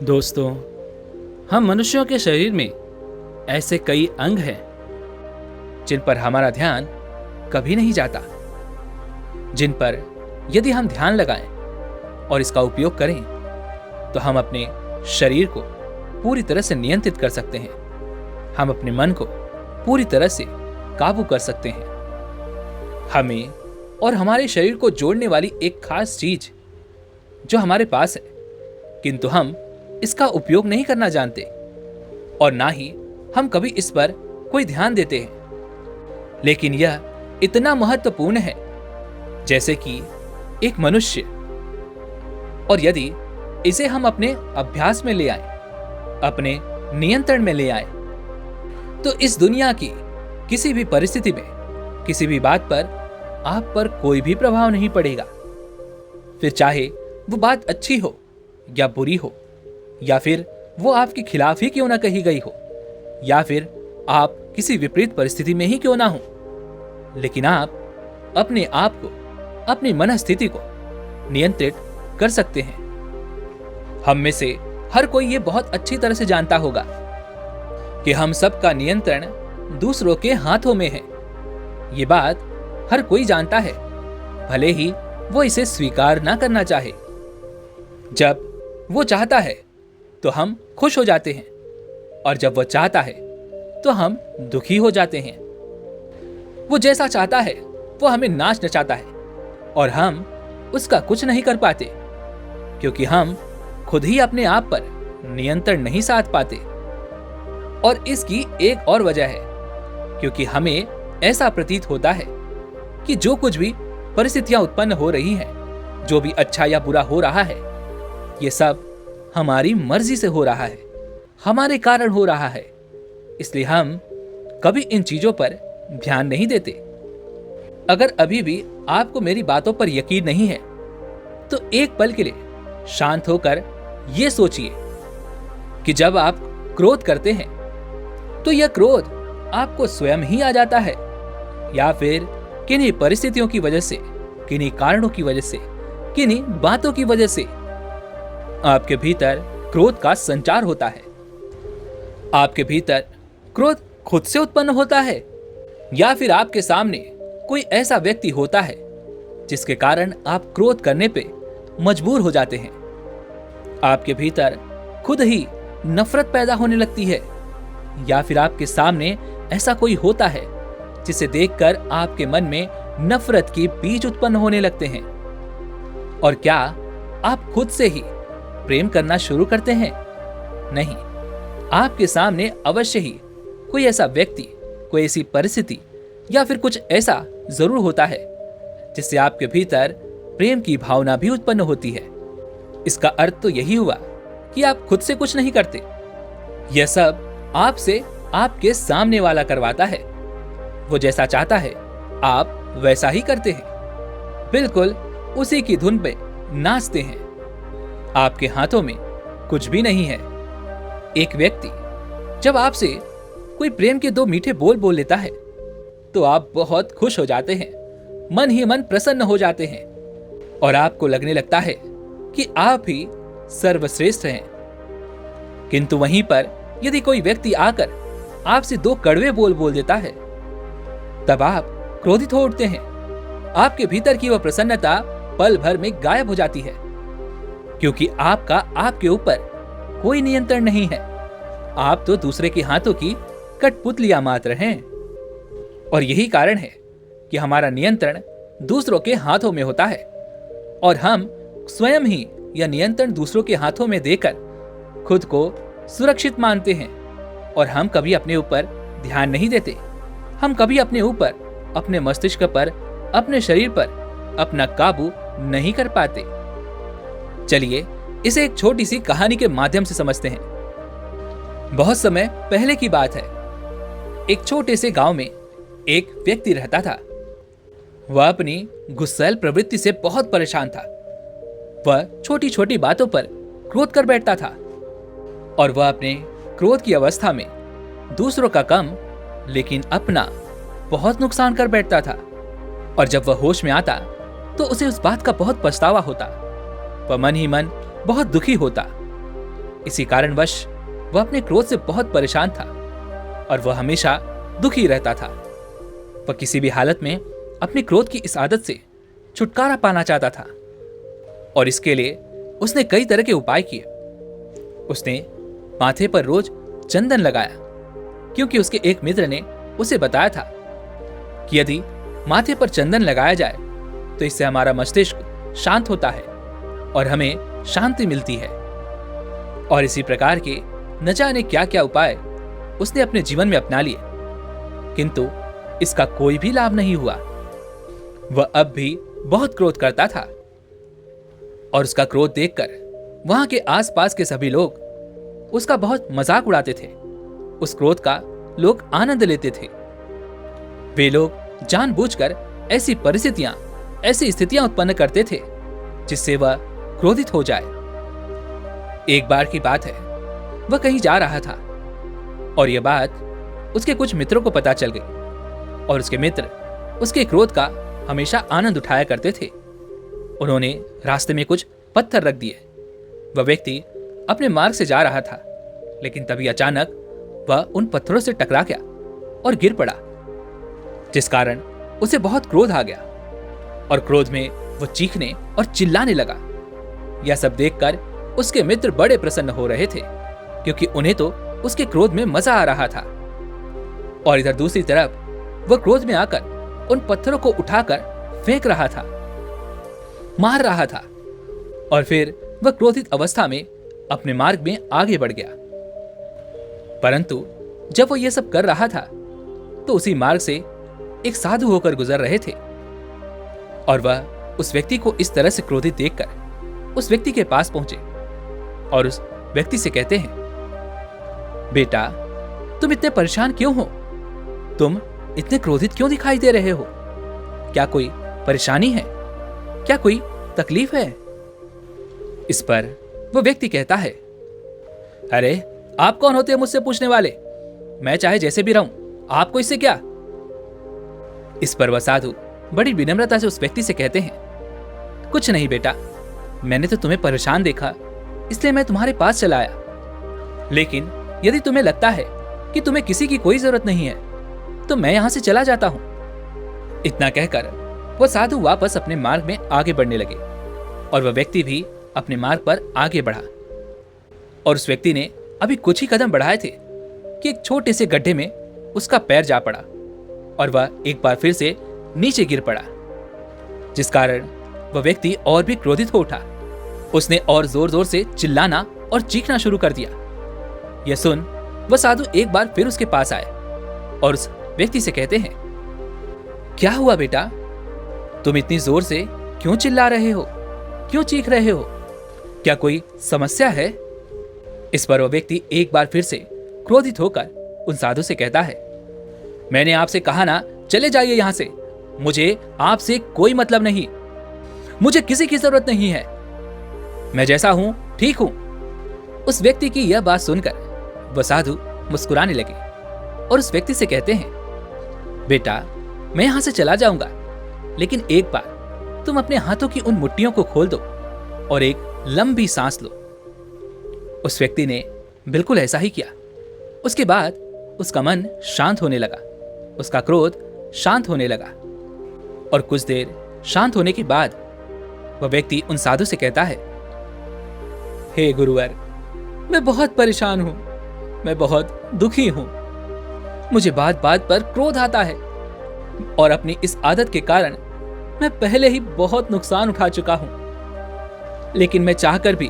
दोस्तों, हम मनुष्यों के शरीर में ऐसे कई अंग हैं जिन पर हमारा ध्यान कभी नहीं जाता, जिन पर यदि हम ध्यान लगाएं और इसका उपयोग करें तो हम अपने शरीर को पूरी तरह से नियंत्रित कर सकते हैं। हम अपने मन को पूरी तरह से काबू कर सकते हैं। हमें और हमारे शरीर को जोड़ने वाली एक खास चीज जो हमारे पास है, किंतु हम इसका उपयोग नहीं करना जानते और ना ही हम कभी इस पर कोई ध्यान देते हैं। लेकिन यह इतना महत्वपूर्ण है जैसे कि एक मनुष्य, और यदि इसे हम अपने अभ्यास में ले आए, अपने नियंत्रण में ले आए, तो इस दुनिया की किसी भी परिस्थिति में, किसी भी बात पर आप पर कोई भी प्रभाव नहीं पड़ेगा। फिर चाहे वो बात अच्छी हो या बुरी हो, या फिर वो आपके खिलाफ ही क्यों ना कही गई हो, या फिर आप किसी विपरीत परिस्थिति में ही क्यों ना हो, लेकिन आप अपने आप को, अपनी मनस्थिति को नियंत्रित कर सकते हैं। हम में से हर कोई ये बहुत अच्छी तरह से जानता होगा कि हम सबका नियंत्रण दूसरों के हाथों में है। ये बात हर कोई जानता है, भले ही वो इसे स्वीकार ना करना चाहे। जब वो चाहता है तो हम खुश हो जाते हैं, और जब वो चाहता है तो हम दुखी हो जाते हैं। वो जैसा चाहता है वो हमें नाच नचाता है, और हम उसका कुछ नहीं कर पाते, क्योंकि हम खुद ही अपने आप पर नियंत्रण नहीं साध पाते। और इसकी एक और वजह है, क्योंकि हमें ऐसा प्रतीत होता है कि जो कुछ भी परिस्थितियां उत्पन्न हो रही हैं, जो भी अच्छा या बुरा हो रहा है, ये सब हमारी मर्जी से हो रहा है, हमारे कारण हो रहा है। इसलिए हम कभी इन चीजों पर ध्यान नहीं देते। अगर अभी भी आपको मेरी बातों पर यकीन नहीं है, तो एक पल के लिए शांत होकर यह सोचिए कि जब आप क्रोध करते हैं तो यह क्रोध आपको स्वयं ही आ जाता है, या फिर किन्हीं परिस्थितियों की वजह से, किन्हीं कारणों की वजह से, किन्हीं बातों की वजह से आपके भीतर क्रोध का संचार होता है। आपके भीतर क्रोध खुद से उत्पन्न होता है, या फिर आपके सामने कोई ऐसा व्यक्ति होता है जिसके कारण आप क्रोध करने पे मजबूर हो जाते हैं। आपके भीतर खुद ही नफरत पैदा होने लगती है, या फिर आपके सामने ऐसा कोई होता है जिसे देखकर आपके मन में नफरत के बीज उत्पन्न होने लगते हैं। और क्या आप खुद से ही प्रेम करना शुरू करते हैं? नहीं, आपके सामने अवश्य ही कोई ऐसा व्यक्ति, कोई ऐसी परिस्थिति, या फिर कुछ ऐसा जरूर होता है जिससे आपके भीतर प्रेम की भावना भी उत्पन्न होती है। इसका अर्थ तो यही हुआ कि आप खुद से कुछ नहीं करते, यह सब आपसे आपके सामने वाला करवाता है। वो जैसा चाहता है आप वैसा ही करते हैं, बिल्कुल उसी की धुन पे नाचते हैं। आपके हाथों में कुछ भी नहीं है। एक व्यक्ति जब आपसे कोई प्रेम के दो मीठे बोल बोल लेता है तो आप बहुत खुश हो जाते हैं, मन ही मन प्रसन्न हो जाते हैं, और आपको लगने लगता है कि आप ही सर्वश्रेष्ठ हैं। किंतु वहीं पर यदि कोई व्यक्ति आकर आपसे दो कड़वे बोल बोल देता है, तब आप क्रोधित हो उठते हैं। आपके भीतर की वह प्रसन्नता पल भर में गायब हो जाती है, क्योंकि आपका आपके ऊपर कोई नियंत्रण नहीं है। आप तो दूसरे के हाथों की कठपुतलियां मात्र हैं। और यही कारण है कि हमारा नियंत्रण दूसरों के हाथों में होता है, और हम स्वयं ही यह नियंत्रण दूसरों के हाथों में देकर खुद को सुरक्षित मानते हैं, और हम कभी अपने ऊपर ध्यान नहीं देते। हम कभी अपने ऊपर, अपने मस्तिष्क पर, अपने शरीर पर अपना काबू नहीं कर पाते। चलिए इसे एक छोटी सी कहानी के माध्यम से समझते हैं। बहुत समय पहले की बात है। एक छोटे से गांव में एक व्यक्ति रहता था। वह अपनी गुस्सैल प्रवृत्ति से बहुत परेशान था। वह छोटी छोटी बातों पर क्रोध कर बैठता था, और वह अपने क्रोध की अवस्था में दूसरों का कम लेकिन अपना बहुत नुकसान कर बैठता था। और जब वह होश में आता तो उसे उस बात का बहुत पछतावा होता। वह मन ही मन बहुत दुखी होता। इसी कारणवश वह अपने क्रोध से बहुत परेशान था और वह हमेशा दुखी रहता था। वह किसी भी हालत में अपने क्रोध की इस आदत से छुटकारा पाना चाहता था और इसके लिए उसने कई तरह के उपाय किए। उसने माथे पर रोज चंदन लगाया, क्योंकि उसके एक मित्र ने उसे बताया था कि यदि माथे पर चंदन लगाया जाए तो इससे हमारा मस्तिष्क शांत होता है और हमें शांति मिलती है। और इसी प्रकार के न जाने क्या क्या उपाय उसने अपने जीवन में अपना लिए, किंतु इसका कोई भी लाभ नहीं हुआ। वह अब भी बहुत क्रोध करता था और उसका क्रोध देखकर वहां के आसपास के सभी लोग उसका बहुत मजाक उड़ाते थे। उस क्रोध का लोग आनंद लेते थे। वे लोग जानबूझकर ऐसी परिस्थितियां, ऐसी स्थितियां उत्पन्न करते थे जिससे वह क्रोधित हो जाए। एक बार की बात है, वह कहीं जा रहा था और यह बात उसके कुछ मित्रों को पता चल गई और उसके मित्र उसके क्रोध का हमेशा आनंद उठाया करते थे। उन्होंने रास्ते में कुछ पत्थर रख दिए। वह व्यक्ति अपने मार्ग से जा रहा था, लेकिन तभी अचानक वह उन पत्थरों से टकरा गया और गिर पड़ा, जिस कारण उसे बहुत क्रोध आ गया और क्रोध में वह चीखने और चिल्लाने लगा। यह सब देखकर उसके मित्र बड़े प्रसन्न हो रहे थे, क्योंकि उन्हें तो उसके क्रोध में मजा आ रहा था। और इधर दूसरी तरफ वह क्रोध में आकर उन पत्थरों को उठाकर फेंक रहा था, मार रहा था और फिर वह क्रोधित अवस्था में अपने मार्ग में आगे बढ़ गया। परंतु जब वह यह सब कर रहा था तो उसी मार्ग से एक साधु होकर गुजर रहे थे और वह उस व्यक्ति को इस तरह से क्रोधित देखकर उस व्यक्ति के पास पहुंचे और उस व्यक्ति से कहते हैं, बेटा, तुम इतने परेशान क्यों हो? तुम इतने क्रोधित क्यों दिखाई दे रहे हो? क्या कोई परेशानी है? क्या कोई तकलीफ है? इस पर वो व्यक्ति कहता है, अरे आप कौन होते हैं मुझसे पूछने वाले? मैं चाहे जैसे भी रहूं, आपको इससे क्या? इस पर वह साधु बड़ी विनम्रता से उस व्यक्ति से कहते हैं, कुछ नहीं बेटा, मैंने तो तुम्हें परेशान देखा इसलिए मैं तुम्हारे पास चला आया। लेकिन यदि तुम्हें लगता है कि तुम्हें किसी की कोई जरूरत नहीं है तो मैं यहां से चला जाता हूं। इतना कहकर वह साधु वापस अपने मार्ग में आगे बढ़ने लगे और वह व्यक्ति भी अपने मार्ग पर आगे बढ़ा। और उस व्यक्ति ने अभी कुछ ही कदम बढ़ाए थे कि एक छोटे से गड्ढे में उसका पैर जा पड़ा और वह एक बार फिर से नीचे गिर पड़ा, जिस कारण वह व्यक्ति और भी क्रोधित हो उठा। उसने और जोर जोर से चिल्लाना और चीखना शुरू कर दिया। यह सुन वह साधु एक बार फिर उसके पास आए और उस व्यक्ति से कहते हैं, क्या हुआ बेटा? तुम इतनी जोर से क्यों चिल्ला रहे हो? क्यों चीख रहे हो? क्या कोई समस्या है? इस पर वह व्यक्ति एक बार फिर से क्रोधित होकर उन साधु से कहता है, मैंने आपसे कहा ना, चले जाइए यहां से। मुझे आपसे कोई मतलब नहीं, मुझे किसी की जरूरत नहीं है, मैं जैसा हूं ठीक हूं। उस व्यक्ति की यह बात सुनकर वह साधु मुस्कुराने लगे और उस व्यक्ति से कहते हैं, बेटा, मैं यहां से चला जाऊंगा, लेकिन एक बार तुम अपने हाथों की उन मुट्ठियों को खोल दो और एक लंबी सांस लो। उस व्यक्ति ने बिल्कुल ऐसा ही किया। उसके बाद उसका मन शांत होने लगा, उसका क्रोध शांत होने लगा और कुछ देर शांत होने के बाद वह व्यक्ति उन साधु से कहता है, हे गुरुवर, मैं बहुत परेशान हूं, मैं बहुत दुखी हूं। मुझे बात बात पर क्रोध आता है और अपनी इस आदत के कारण मैं पहले ही बहुत नुकसान उठा चुका हूं, लेकिन मैं चाहकर भी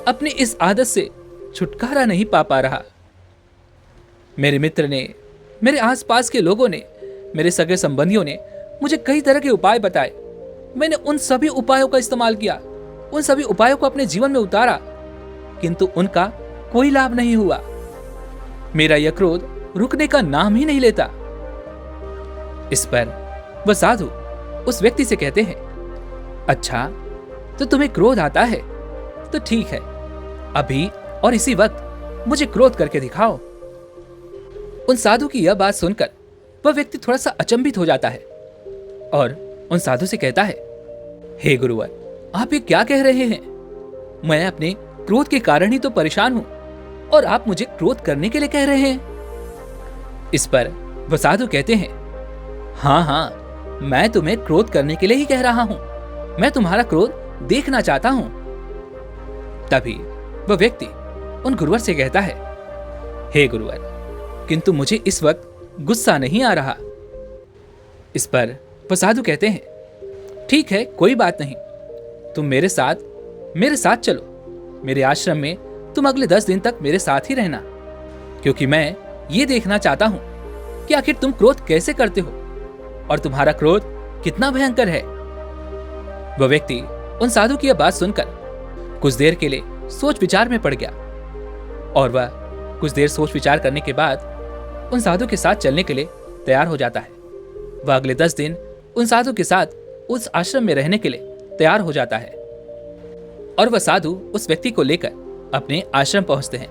अपनी इस आदत से छुटकारा नहीं पा रहा। मेरे मित्र ने, मेरे आसपास के लोगों ने, मेरे सगे संबंधियों ने मुझे कई तरह के उपाय बताए। मैंने उन सभी उपायों का इस्तेमाल किया, उन सभी उपायों को अपने जीवन में उतारा, किंतु उनका कोई लाभ नहीं हुआ। मेरा यह क्रोध रुकने का नाम ही नहीं लेता। इस पर वह साधु उस व्यक्ति से कहते हैं, अच्छा, तो तुम्हें क्रोध आता है तो ठीक है, अभी और इसी वक्त मुझे क्रोध करके दिखाओ। उन साधु की यह बात सुनकर वह व्यक्ति थोड़ा सा अचंभित हो जाता है और उन साधु से कहता है, हे गुरुवर, आप ये क्या कह रहे हैं? मैं अपने क्रोध के कारण ही तो परेशान हूं और आप मुझे क्रोध करने के लिए कह रहे हैं। इस पर वह साधु कहते हैं, हाँ हाँ, मैं तुम्हें क्रोध करने के लिए ही कह रहा हूं। मैं तुम्हारा क्रोध देखना चाहता हूं। तभी वह व्यक्ति उन गुरुवर से कहता है, हे गुरुवर, किंतु मुझे इस वक्त गुस्सा नहीं आ रहा। इस पर वह साधु कहते हैं, ठीक है, कोई बात नहीं, तुम मेरे साथ चलो। मेरे आश्रम में तुम अगले 10 दिन तक मेरे साथ ही रहना, क्योंकि मैं ये देखना चाहता हूं कि आखिर तुम क्रोध कैसे करते हो और तुम्हारा क्रोध कितना भयंकर है। वह व्यक्ति उन साधु की यह बात सुनकर कुछ देर के लिए सोच विचार में पड़ गया और वह कुछ देर सोच विचार करने के बाद उन साधु के साथ चलने के लिए तैयार हो जाता है। वह अगले 10 दिन उन साधु के साथ उस आश्रम में रहने के लिए तैयार हो जाता है और वह साधु उस व्यक्ति को लेकर अपने आश्रम पहुंचते हैं,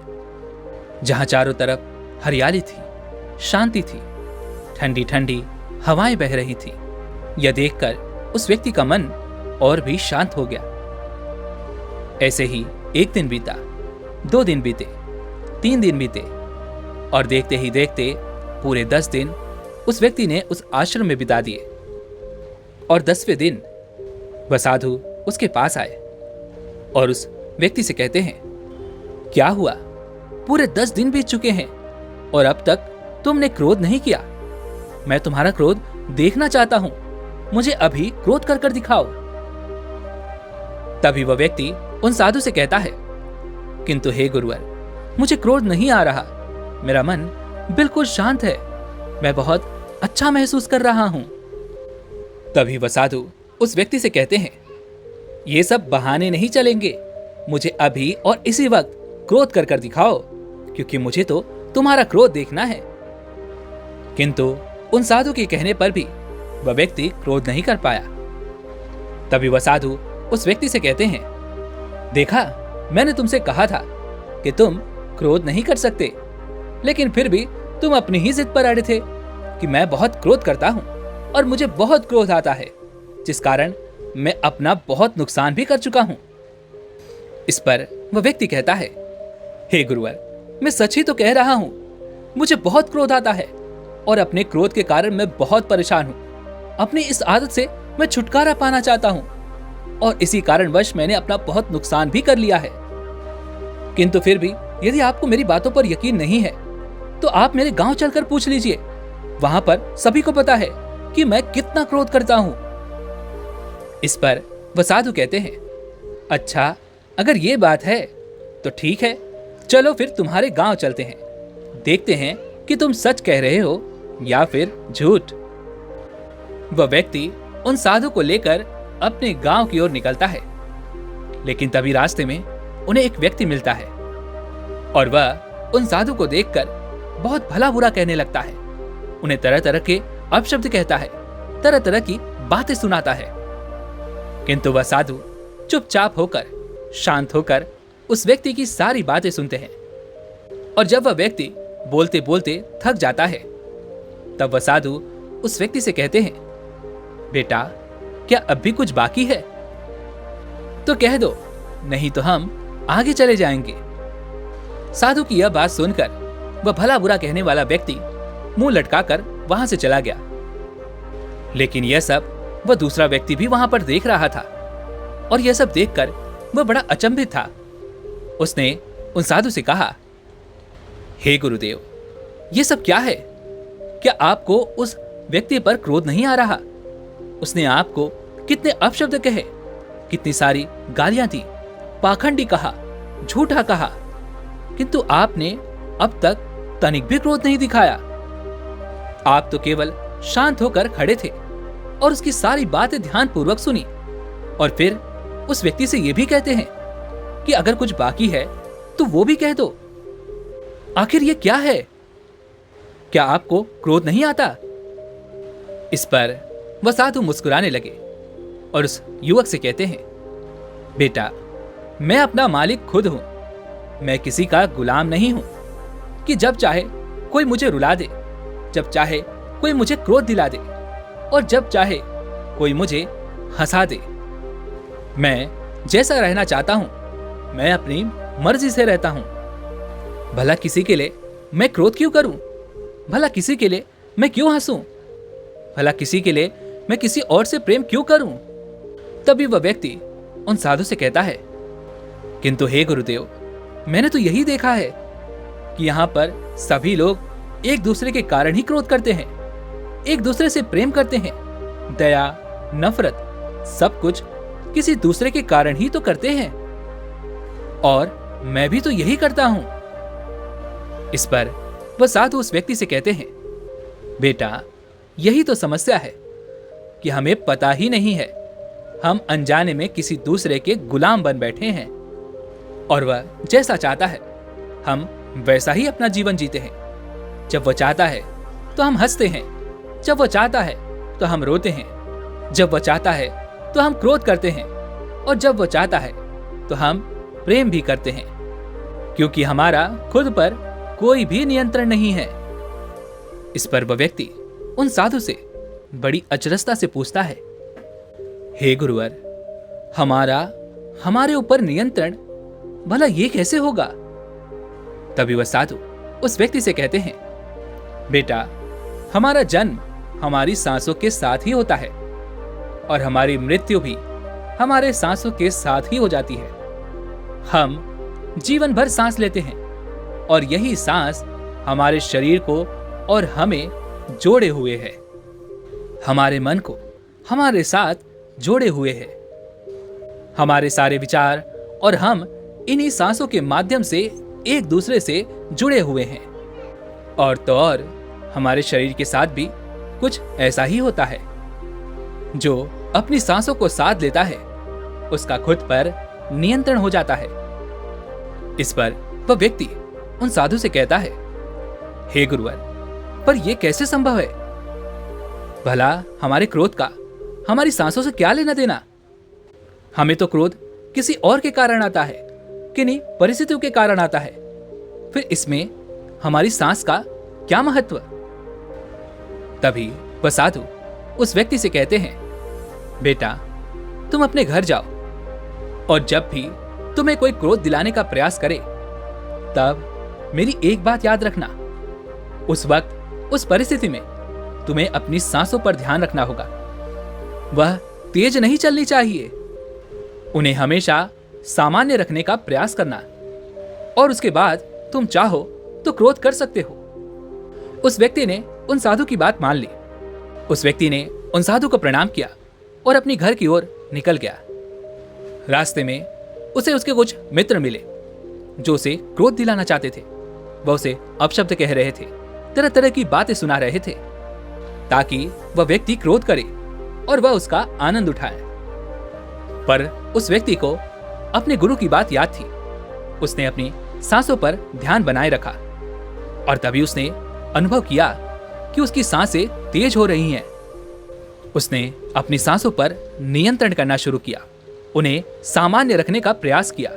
जहां चारों तरफ हरियाली थी, शांति थी, ठंडी ठंडी हवाएं बह रही थी। यह देखकर उस व्यक्ति का मन और भी शांत हो गया। ऐसे ही 1 दिन बीता, 2 दिन बीते, 3 दिन बीते और देखते ही देखते पूरे 10 दिन उस व्यक्ति ने उस आश्रम में बिता दिए। और 10वें दिन वह साधु उसके पास आए और उस व्यक्ति से कहते हैं, क्या हुआ? पूरे 10 दिन बीत चुके हैं और अब तक तुमने क्रोध नहीं किया। मैं तुम्हारा क्रोध देखना चाहता हूं, मुझे अभी क्रोध कर कर दिखाओ। तभी वह व्यक्ति उन साधु से कहता है, किंतु हे गुरुवर, मुझे क्रोध नहीं आ रहा, मेरा मन बिल्कुल शांत है, मैं बहुत अच्छा महसूस कर रहा हूं। तभी वह साधु उस व्यक्ति से कहते हैं, ये सब बहाने नहीं चलेंगे, मुझे अभी और इसी वक्त क्रोध कर कर दिखाओ, क्योंकि मुझे तो तुम्हारा क्रोध देखना है। किंतु उन साधु के कहने पर भी वह व्यक्ति क्रोध नहीं कर पाया। तभी वह साधु उस व्यक्ति से कहते हैं, देखा, मैंने तुमसे कहा था कि तुम क्रोध नहीं कर सकते, लेकिन फिर भी तुम अपनी ही जिद पर अड़े थे कि मैं बहुत क्रोध करता हूं और मुझे बहुत क्रोध आता है, जिस कारण मैं अपना बहुत नुकसान भी कर चुका हूं। इस पर वह व्यक्ति कहता है, हे गुरुवर, मैं सच ही तो कह रहा हूं, मुझे बहुत क्रोध आता है और अपने क्रोध के कारण मैं बहुत परेशान हूं। अपनी इस आदत से मैं छुटकारा पाना चाहता हूं और इसी कारणवश मैंने अपना बहुत नुकसान भी कर लिया है। किंतु फिर भी यदि आपको मेरी बातों पर यकीन नहीं है तो आप मेरे गांव चलकर पूछ लीजिए, वहां पर सभी को पता है कि मैं कितना क्रोध करता हूं। इस पर वह साधु कहते हैं, अच्छा, अगर ये बात है तो ठीक है, चलो फिर तुम्हारे गांव चलते हैं, देखते हैं कि तुम सच कह रहे हो या फिर झूठ। वह व्यक्ति उन साधु को लेकर अपने गांव की ओर निकलता है, लेकिन तभी रास्ते में उन्हें एक व्यक्ति मिलता है और वह उन साधु को देखकर बहुत भला बुरा कहने लगता है। उन्हें तरह तरह के अपशब्द कहता है, तरह तरह की बातें सुनाता है। किंतु वह साधु चुपचाप होकर, शांत होकर उस व्यक्ति की सारी बातें सुनते हैं और जब वह व्यक्ति बोलते बोलते थक जाता है तब वह साधु उस व्यक्ति से कहते हैं, बेटा, क्या अब भी कुछ बाकी है तो कह दो, नहीं तो हम आगे चले जाएंगे। साधु की यह बात सुनकर वह भला बुरा कहने वाला व्यक्ति मुंह लटकाकर वहां से चला गया। लेकिन यह सब वह दूसरा व्यक्ति भी वहां पर देख रहा था और यह सब देखकर वह बड़ा अचंभित था। उसने उन साधु से कहा, हे गुरुदेव, यह सब क्या है? क्या आपको उस व्यक्ति पर क्रोध नहीं आ रहा? उसने आपको कितने अपशब्द कहे, कितनी सारी गालियां दी, पाखंडी कहा, झूठा कहा, किंतु आपने अब तक तनिक भी क्रोध नहीं दिखाया। आप तो केवल शांत होकर खड़े थे और उसकी सारी बातें ध्यानपूर्वक सुनी और फिर उस व्यक्ति से यह भी कहते हैं कि अगर कुछ बाकी है तो वो भी कह दो। आखिर ये क्या है? क्या आपको क्रोध नहीं आता? इस पर वह साधु मुस्कुराने लगे और उस युवक से कहते हैं, बेटा, मैं अपना मालिक खुद हूं, मैं किसी का गुलाम नहीं हूं कि जब चाहे कोई मुझे रुला दे, जब चाहे कोई मुझे क्रोध दिला दे और जब चाहे कोई मुझे हंसा दे। मैं जैसा रहना चाहता हूं, मैं अपनी मर्जी से रहता हूं। भला किसी के लिए मैं क्रोध क्यों करूं? भला किसी के लिए मैं क्यों हंसूं? भला किसी के लिए मैं किसी और से प्रेम क्यों करूं? तभी वह व्यक्ति उन साधु से कहता है, किंतु हे गुरुदेव, मैंने तो यही देखा है कि यहां पर सभी लोग एक दूसरे के कारण ही क्रोध करते हैं, एक दूसरे से प्रेम करते हैं। दया, नफरत, सब कुछ किसी दूसरे के कारण ही तो करते हैं, और मैं भी तो यही करता हूं। इस पर वह साधु उस व्यक्ति से कहते हैं, बेटा, यही तो समस्या है कि हमें पता ही नहीं है, हम अनजाने में किसी दूसरे के गुलाम बन बैठे हैं, और वह जैसा चाहता है हम वैसा ही अपना जीवन जीते हैं। जब वह चाहता है तो हम हंसते हैं, जब वह चाहता है तो हम रोते हैं, जब वह चाहता है तो हम क्रोध करते हैं, और जब वह चाहता है तो हम प्रेम भी करते हैं, क्योंकि हमारा खुद पर कोई भी नियंत्रण नहीं है। इस पर वह व्यक्ति उन साधु से बड़ी अचरजता से पूछता है, हे गुरुवर, हमारे ऊपर नियंत्रण भला ये कैसे होगा? तभी वह साधु उस व्यक्ति से कहते हैं, बेटा, हमारा जन्म हमारी सांसों के साथ ही होता है, और हमारी मृत्यु भी हमारे सांसों के साथ ही हो जाती है। हम जीवन भर सांस लेते हैं, और यही सांस हमारे शरीर को और हमें जोड़े हुए है, हमारे मन को हमारे साथ जोड़े हुए है। हमारे सारे विचार और हम इन्हीं सांसों के माध्यम से एक दूसरे से जुड़े हुए हैं। और तो और हमारे शरीर के साथ भी कुछ ऐसा ही होता है। जो अपनी सांसों को साथ लेता है उसका खुद पर नियंत्रण हो जाता है। इस पर वह व्यक्ति उन साधु से कहता है, हे गुरुवर, पर यह कैसे संभव है? भला हमारे क्रोध का हमारी सांसों से क्या लेना देना? हमें तो क्रोध किसी और के कारण आता है, किन्हीं परिस्थितियों के कारण आता है। फिर इसमें हमारी सांस का क्या महत्व? तभी वह साधु उस व्यक्ति से कहते हैं, बेटा, तुम अपने घर जाओ, और जब भी तुम्हें कोई क्रोध दिलाने का प्रयास करे, तब मेरी एक बात याद रखना। उस वक्त, उस परिस्थिति में तुम्हें अपनी सांसों पर ध्यान रखना होगा। वह तेज नहीं चलनी चाहिए, उन्हें हमेशा सामान्य रखने का प्रयास करना, और उसके बाद तुम चाहो तो क्रोध कर सकते हो। उस व्यक्ति ने उन साधु की बात मान ली। उस व्यक्ति ने उन साधु को प्रणाम किया और अपनी घर की ओर निकल गया। रास्ते में उसे उसके कुछ मित्र मिले जो उसे क्रोध दिलाना चाहते थे। वह उसे अपशब्द कह रहे थे, तरह तरह की बातें सुना रहे थे, ताकि वह व्यक्ति क्रोध करे और वह उसका आनंद उठाए। पर उस व्यक्ति को अपने गुरु की बात याद थी। उसने अपनी सांसों पर ध्यान बनाए रखा, और तभी उसने अनुभव किया कि उसकी सांसें तेज हो रही हैं। उसने अपनी सांसों पर नियंत्रण करना शुरू किया, उन्हें सामान्य रखने का प्रयास किया,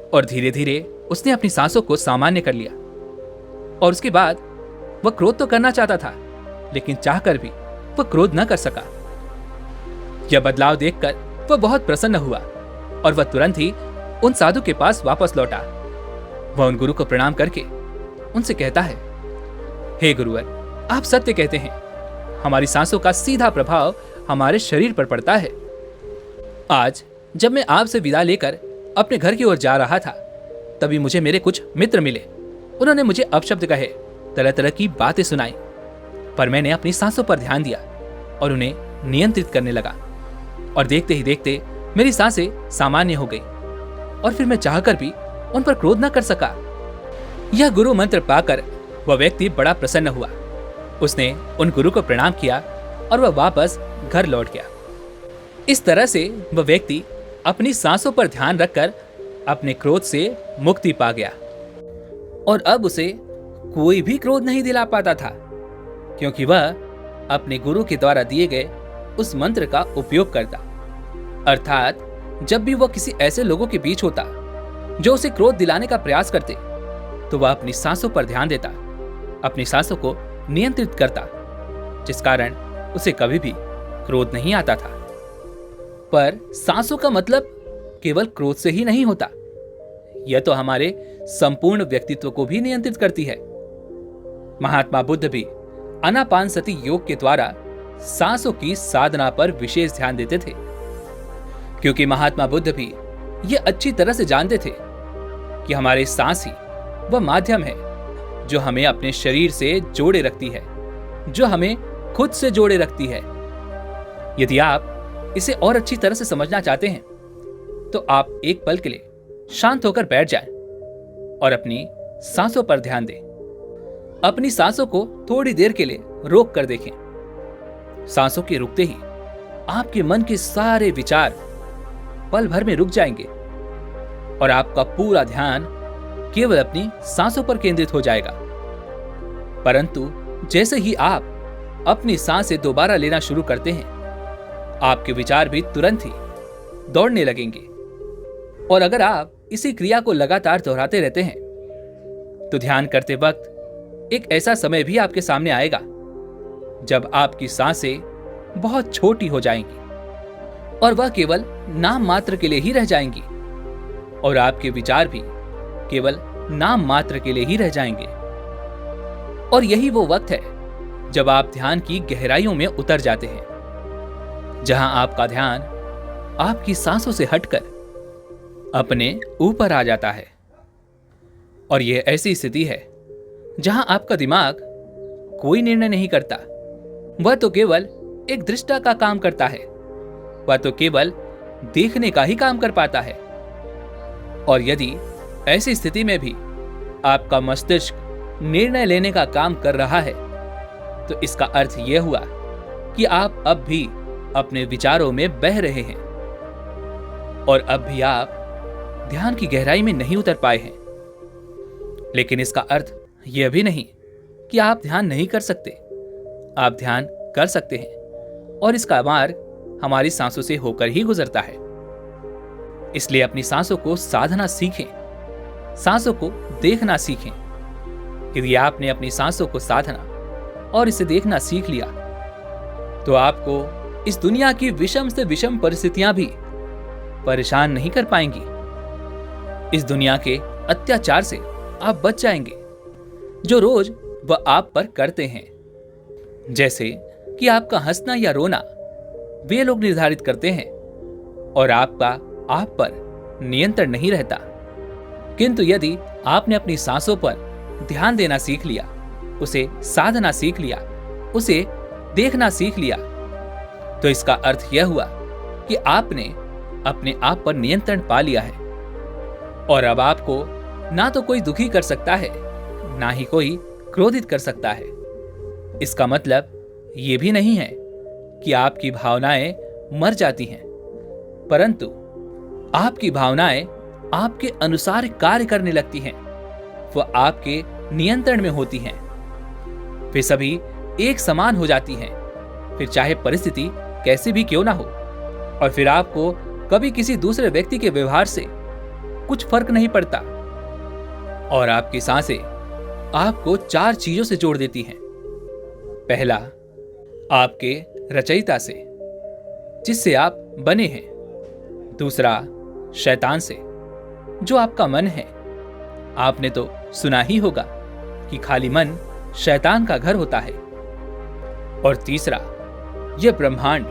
और धीरे धीरे उसने अपनी सांसों को सामान्य कर लिया। और उसके बाद वह क्रोध तो करना चाहता था, लेकिन चाहकर भी वह क्रोध न कर सका। यह बदलाव देखकर वह बहुत प्रसन्न हुआ, और वह तुरंत ही उन साधु के पास वापस लौटा। वह उन गुरु को प्रणाम करके उनसे कहता है, हे गुरुवर, आप सत्य कहते हैं। हमारी सांसों का सीधा प्रभाव हमारे शरीर पर पड़ता है। आज जब मैं आपसे विदा लेकर अपने घर की ओर जा रहा था, तभी मुझे मेरे कुछ मित्र मिले। उन्होंने मुझे अपशब्द कहे, तरह तरह की बातें सुनाई, पर मैंने अपनी सांसों पर ध्यान दिया और उन्हें नियंत्रित करने लगा, और देखते ही देखते मेरी सांसें सामान्य हो गई, और फिर मैं चाहकर भी उन पर क्रोध न कर सका। यह गुरु मंत्र पाकर वह व्यक्ति बड़ा प्रसन्न हुआ। उसने उन गुरु को प्रणाम किया और वह वापस घर लौट गया। इस तरह से वह व्यक्ति अपनी सांसों पर ध्यान रखकर अपने क्रोध से मुक्ति पा गया, और अब उसे कोई भी क्रोध नहीं दिला पाता था, क्योंकि वह अपने गुरु के द्वारा दिए गए उस मंत्र का उपयोग करता। अर्थात जब भी वह किसी ऐसे लोगों के बीच होता जो उसे क्रोध दिलाने का प्रयास करते, तो वह अपनी सांसों पर ध्यान देता, अपनी सांसों को नियंत्रित करता, जिस कारण उसे कभी भी क्रोध नहीं आता था। पर सांसों का मतलब केवल क्रोध से ही नहीं होता। यह तो हमारे संपूर्ण व्यक्तित्व को भी नियंत्रित करती है। महात्मा बुद्ध भी आनापानसति योग के द्वारा सांसों की साधना पर विशेष ध्यान देते थे, क्योंकि महात्मा बुद्ध भी ये अच्छी तरह से जानते थे कि हमारे सांस ही वह माध्यम है जो हमें अपने शरीर से जोड़े रखती है, जो हमें खुद से जोड़े रखती है। यदि आप इसे और अच्छी तरह से समझना चाहते हैं तो आप एक पल के लिए शांत होकर बैठ जाएं और अपनी सांसों पर ध्यान दें। अपनी सांसों को थोड़ी देर के लिए रोक कर देखें। सांसों के रुकते ही आपके मन के सारे विचार पल भर में रुक जाएंगे और आपका पूरा ध्यान केवल अपनी सांसों पर केंद्रित हो जाएगा। परंतु जैसे ही आप अपनी सांसें दोबारा लेना शुरू करते हैं, आपके विचार भी तुरंत ही दौड़ने लगेंगे। और अगर आप इसी क्रिया को लगातार दोहराते रहते हैं तो ध्यान करते वक्त एक ऐसा समय भी आपके सामने आएगा जब आपकी सांसें बहुत छोटी हो जाएंगी और वह केवल नाम मात्र के लिए ही रह जाएंगी और आपके विचार भी केवल नाम मात्र के लिए ही रह जाएंगे। और यही वो वक्त है जब आप ध्यान की गहराइयों में उतर जाते हैं, जहां आपका ध्यान आपकी सांसों से हटकर अपने ऊपर आ जाता है। और यह ऐसी स्थिति है जहां आपका दिमाग कोई निर्णय नहीं करता, वह तो केवल एक दृष्टा का काम करता है, वह तो केवल देखने का ही काम कर पाता है। और यदि ऐसी स्थिति में भी आपका मस्तिष्क निर्णय लेने का काम कर रहा है तो इसका अर्थ यह हुआ कि आप अब भी अपने विचारों में बह रहे हैं और अब भी आप ध्यान की गहराई में नहीं उतर पाए हैं। लेकिन इसका अर्थ यह भी नहीं कि आप ध्यान नहीं कर सकते। आप ध्यान कर सकते हैं और इसका मार्ग हमारी सांसों से होकर ही गुजरता है। इसलिए अपनी सांसों को साधना सीखें, सांसों को देखना सीखें। यदि आपने अपनी सांसों को साधना और इसे देखना सीख लिया तो आपको इस दुनिया की विषम से विषम परिस्थितियां भी परेशान नहीं कर पाएंगी। इस दुनिया के अत्याचार से आप बच जाएंगे जो रोज वह आप पर करते हैं। जैसे कि आपका हंसना या रोना वे लोग निर्धारित करते हैं और आपका आप पर नियंत्रण नहीं रहता। किंतु यदि आपने अपनी सांसों पर ध्यान देना सीख लिया, उसे साधना सीख लिया, उसे देखना सीख लिया, तो इसका अर्थ यह हुआ कि आपने अपने आप पर नियंत्रण पा लिया है और अब आपको ना तो कोई दुखी कर सकता है, ना ही कोई क्रोधित कर सकता है। इसका मतलब यह भी नहीं है कि आपकी भावनाएं मर जाती हैं, परंतु आपकी भावनाएं आपके अनुसार कार्य करने लगती हैं, वह आपके नियंत्रण में होती हैं। वे सभी एक समान हो जाती हैं, फिर चाहे परिस्थिति कैसी भी क्यों ना हो। और फिर आपको कभी किसी दूसरे व्यक्ति के व्यवहार से कुछ फर्क नहीं पड़ता। और आपकी सांसें आपको 4 चीजों से जोड़ देती हैं। पहला, आपके रचयिता से, जिससे आप बने हैं। दूसरा, शैतान से, जो आपका मन है। आपने तो सुना ही होगा कि खाली मन शैतान का घर होता है। और तीसरा, यह ब्रह्मांड,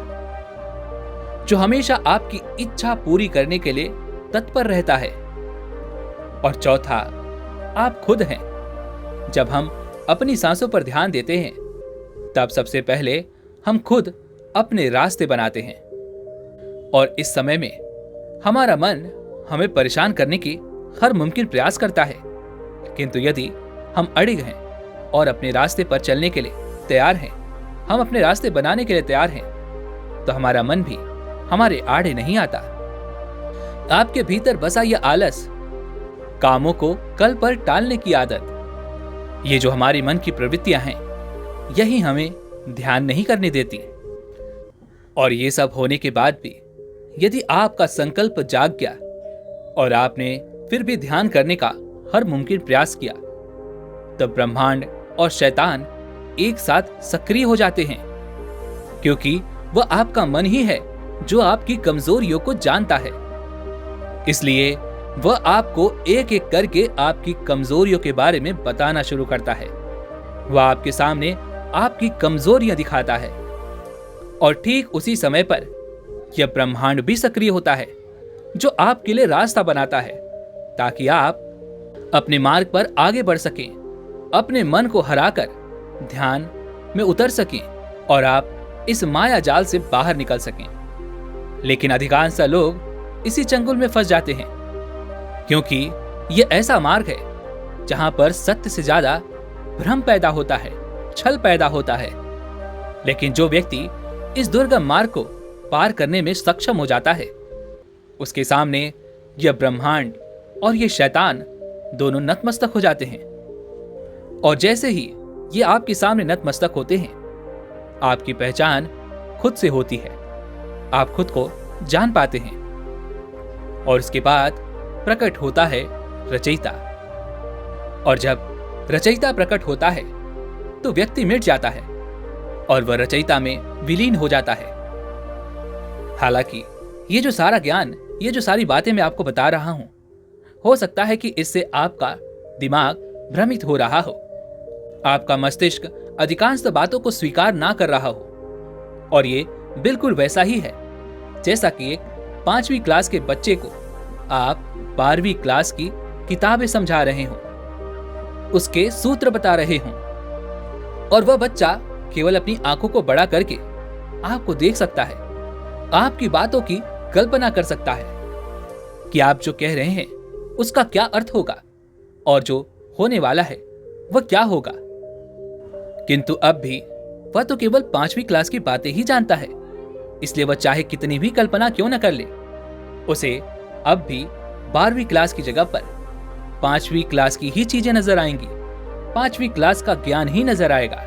जो हमेशा आपकी इच्छा पूरी करने के लिए तत्पर रहता है। और चौथा, आप खुद हैं। जब हम अपनी सांसों पर ध्यान देते हैं तब सबसे पहले हम खुद अपने रास्ते बनाते हैं। और इस समय में हमारा मन हमें परेशान करने की हर मुमकिन प्रयास करता है, किंतु यदि हम अड़िग हैं और अपने रास्ते पर चलने के लिए तैयार हैं, हम अपने रास्ते बनाने के लिए तैयार हैं, तो हमारा मन भी हमारे आड़े नहीं आता। आपके भीतर बसा यह आलस, कामों को कल पर टालने की आदत, ये जो हमारी मन की प्रवृत्तियां हैं, यही हमें ध्यान नहीं करने देती। और ये सब होने के बाद भी यदि आपका संकल्प जाग गया और आपने फिर भी ध्यान करने का हर मुमकिन प्रयास किया, तब ब्रह्मांड और शैतान एक साथ सक्रिय हो जाते हैं, क्योंकि वह आपका मन ही है जो आपकी कमजोरियों को जानता है। इसलिए वह आपको एक एक करके आपकी कमजोरियों के बारे में बताना शुरू करता है। वह आपके सामने आपकी कमजोरियां दिखाता है और ठीक उसी समय पर यह ब्रह्मांड भी सक्रिय होता है, जो आपके लिए रास्ता बनाता है ताकि आप अपने मार्ग पर आगे बढ़ सकें, अपने मन को हराकर ध्यान में उतर सकें और आप इस माया जाल से बाहर निकल सकें। लेकिन अधिकांश लोग इसी चंगुल में फंस जाते हैं, क्योंकि यह ऐसा मार्ग है जहां पर सत्य से ज्यादा भ्रम पैदा होता है, छल पैदा होता है। लेकिन जो व्यक्ति इस दुर्गम मार्ग को पार करने में सक्षम हो जाता है, उसके सामने यह ब्रह्मांड और ये शैतान दोनों नतमस्तक हो जाते हैं। और जैसे ही ये आपके सामने नतमस्तक होते हैं, आपकी पहचान खुद से होती है, आप खुद को जान पाते हैं और उसके बाद प्रकट होता है रचयिता। और जब रचयिता प्रकट होता है तो व्यक्ति मिट जाता है और वह रचयिता में विलीन हो जाता है। हालांकि ये जो सारा ज्ञान, ये जो सारी बातें मैं आपको बता रहा हूं, हो सकता है कि इससे आपका दिमाग भ्रमित हो रहा हो, आपका मस्तिष्क अधिकांश बातों को स्वीकार ना कर रहा हो। और ये बिल्कुल वैसा ही है जैसा कि एक 5वीं क्लास के बच्चे को आप 12वीं क्लास की किताबें समझा रहे हो, उसके सूत्र बता रहे हो, और वह बच्चा केवल अपनी आंखों को बड़ा करके आपको देख सकता है, आपकी बातों की कल्पना कर सकता है कि आप जो कह रहे हैं उसका क्या अर्थ होगा और जो होने वाला है वह क्या होगा। किंतु अब भी वह तो केवल 5वीं क्लास की बातें ही जानता है, इसलिए वह चाहे कितनी भी कल्पना क्यों न कर ले, उसे अब भी 12वीं क्लास की जगह पर 5वीं क्लास की ही चीजें नजर आएंगी, 5वीं क्लास का ज्ञान ही नजर आएगा।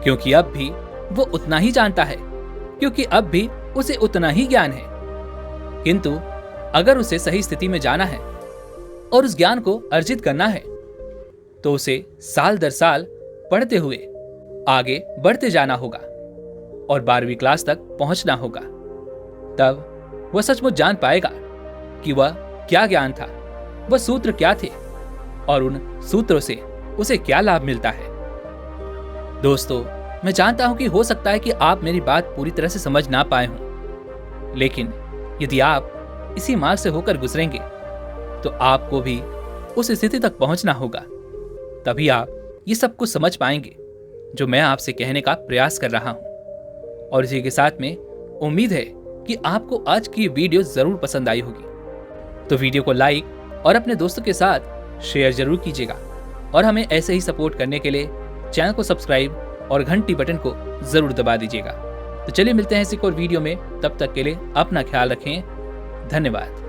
क्योंकि अब भी वो उतना ही जानता है, क्योंकि अब भी उसे उतना ही ज्ञान है। किंतु अगर उसे सही स्थिति में जाना है और उस ज्ञान को अर्जित करना है, तो उसे साल दर साल पढ़ते हुए आगे बढ़ते जाना होगा और 12वीं क्लास तक पहुंचना होगा। तब वह सचमुच जान पाएगा कि वह क्या ज्ञान था, वह सूत्र क्या थे और उन सूत्रों से उसे क्या लाभ मिलता है। दोस्तों, मैं जानता हूं कि हो सकता है कि आप मेरी बात पूरी तरह से समझ ना पाए हों, लेकिन यदि आप इसी मार्ग से होकर गुजरेंगे तो आपको भी उस स्थिति तक पहुंचना होगा। तभी आप ये सब कुछ समझ पाएंगे जो मैं आपसे कहने का प्रयास कर रहा हूं। और इसी के साथ में उम्मीद है कि आपको आज की वीडियो जरूर पसंद आई होगी। तो वीडियो को लाइक और अपने दोस्तों के साथ शेयर जरूर कीजिएगा और हमें ऐसे ही सपोर्ट करने के लिए चैनल को सब्सक्राइब और घंटी बटन को जरूर दबा दीजिएगा। तो चलिए मिलते हैं इसी एक और वीडियो में, तब तक के लिए अपना ख्याल रखें। धन्यवाद।